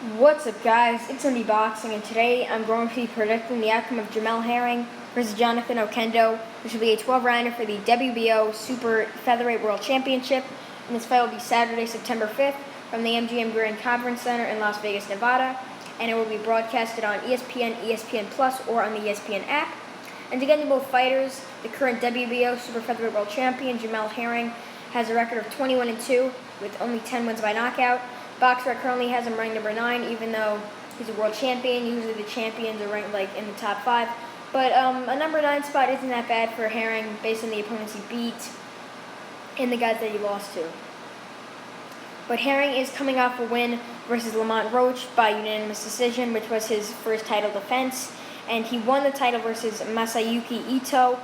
What's up, guys? It's Indie Boxing, and today I'm going to be predicting the outcome of Jamel Herring versus Jonathan Oquendo, which will be a 12-rounder for the WBO Super-Featherweight World Championship. And this fight will be Saturday, September 5th from the MGM Grand Conference Center in Las Vegas, Nevada. And it will be broadcasted on ESPN, ESPN Plus, or on the ESPN app. And to get into both fighters, the current WBO Super-Featherweight World Champion, Jamel Herring, has a record of 21-2 with only 10 wins by knockout. Boxer currently has him ranked number 9, even though he's a world champion. Usually the champions are ranked in the top 5. But a number 9 spot isn't that bad for Herring based on the opponents he beat and the guys that he lost to. But Herring is coming off a win versus Lamont Roach by unanimous decision, which was his first title defense. And he won the title versus Masayuki Ito,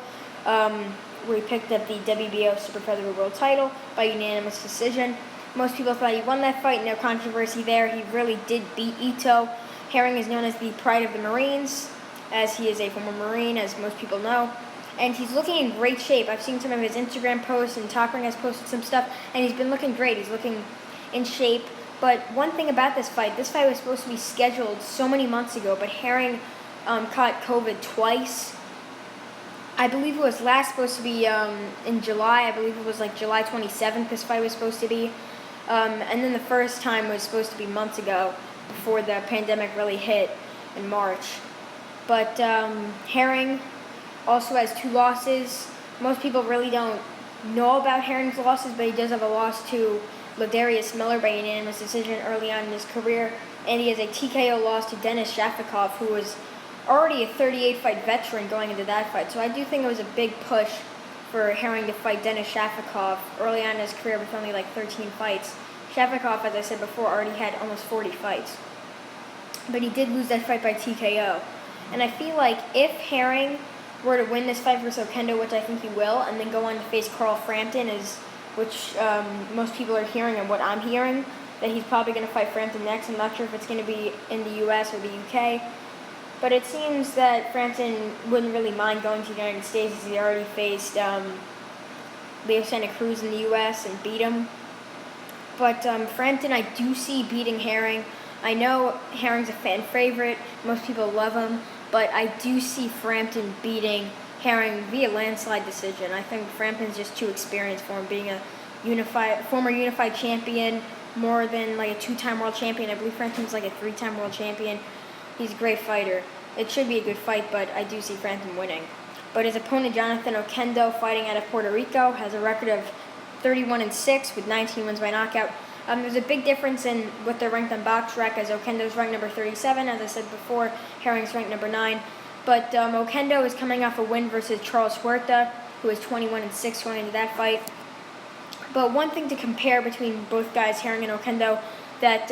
where he picked up the WBO Super Featherweight World title by unanimous decision. Most people thought he won that fight, no controversy there. He really did beat Ito. Herring is known as the pride of the Marines, as he is a former Marine, as most people know. And he's looking in great shape. I've seen some of his Instagram posts, and Top Rank has posted some stuff, and he's been looking great. He's looking in shape. But one thing about this fight was supposed to be scheduled so many months ago, but Herring caught COVID twice. I believe it was last supposed to be in July. I believe it was July 27th this fight was supposed to be. And then the first time was supposed to be months ago, before the pandemic really hit in March. But Herring also has 2 losses. Most people really don't know about Herring's losses, but he does have a loss to Ladarius Miller by unanimous decision early on in his career. And he has a TKO loss to Denis Shafikov, who was already a 38-fight veteran going into that fight. So I do think it was a big push for Herring to fight Denis Shafikov early on in his career with only 13 fights. Shafikov, as I said before, already had almost 40 fights. But he did lose that fight by TKO. And I feel like if Herring were to win this fight versus Oquendo, which I think he will, and then go on to face Carl Frampton, which most people are hearing and what I'm hearing, that he's probably going to fight Frampton next. I'm not sure if it's going to be in the U.S. or the U.K., but it seems that Frampton wouldn't really mind going to the United States, as he already faced Leo Santa Cruz in the U.S. and beat him. But Frampton, I do see beating Herring. I know Herring's a fan favorite. Most people love him. But I do see Frampton beating Herring via landslide decision. I think Frampton's just too experienced for him, being a former unified champion, more than a 2-time world champion. I believe Frampton's a 3-time world champion. He's a great fighter. It should be a good fight, but I do see Frampton winning. But his opponent, Jonathan Oquendo, fighting out of Puerto Rico, has a record of 31-6 with 19 wins by knockout. There's a big difference in what they're ranked on BoxRec, as Oquendo's ranked number 37, as I said before. Herring's ranked number 9. But Oquendo is coming off a win versus Charles Huerta, who is 21-6 going into that fight. But one thing to compare between both guys, Herring and Oquendo, that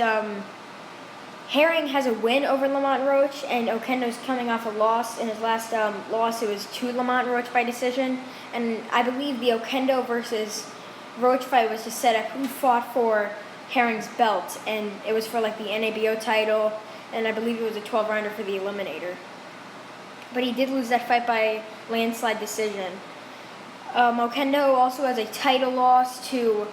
Herring has a win over Lamont Roach, and Oquendo's coming off a loss. In his last loss, it was to Lamont Roach by decision. And I believe the Oquendo versus Roach fight was to set up who fought for Herring's belt, and it was for the NABO title, and I believe it was a 12-rounder for the Eliminator. But he did lose that fight by landslide decision. Oquendo also has a title loss to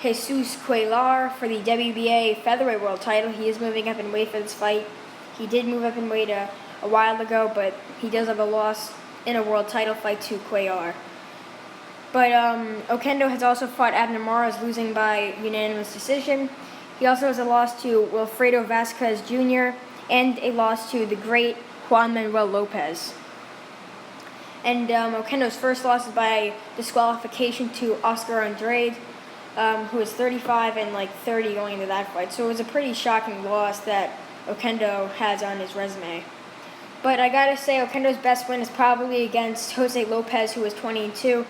Jesus Cuellar for the WBA Featherweight World title. He is moving up in weight for this fight. He did move up in weight a while ago, but he does have a loss in a world title fight to Cuellar. But Oquendo has also fought Abner Mares, losing by unanimous decision. He also has a loss to Wilfredo Vasquez Jr. and a loss to the great Juan Manuel Lopez. And Oquendo's first loss is by disqualification to Oscar Andrade, who is 35 and 30 going into that fight. So it was a pretty shocking loss that Oquendo has on his resume. But I gotta say, Oquendo's best win is probably against Jose Lopez, who was 20-2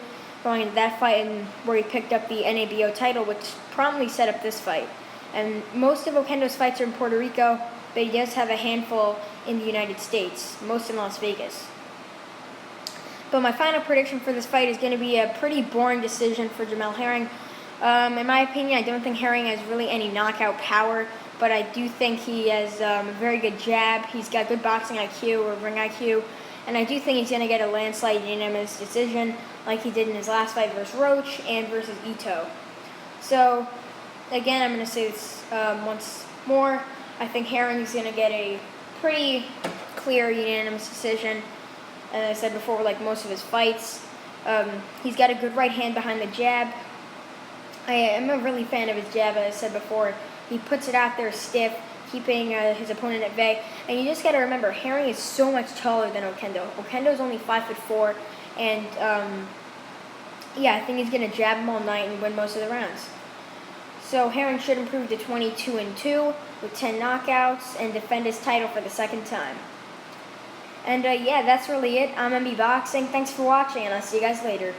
going into that fight, and where he picked up the NABO title, which promptly set up this fight. And most of Oquendo's fights are in Puerto Rico, but he does have a handful in the United States, most in Las Vegas. But my final prediction for this fight is going to be a pretty boring decision for Jamel Herring. In my opinion, I don't think Herring has really any knockout power, but I do think he has a very good jab. He's got good boxing IQ or ring IQ, and I do think he's going to get a landslide unanimous decision like he did in his last fight versus Roach and versus Ito. So, again, I'm going to say this once more. I think Herring is going to get a pretty clear unanimous decision. As I said before, like most of his fights. He's got a good right hand behind the jab. I am a really fan of his jab, as I said before. He puts it out there stiff, keeping his opponent at bay. And you just got to remember, Herring is so much taller than Oquendo. Oquendo is only 5'4", and yeah, I think he's going to jab him all night and win most of the rounds. So Herring should improve to 22-2 with 10 knockouts and defend his title for the second time. And yeah, that's really it. I'm MB Boxing. Thanks for watching, and I'll see you guys later.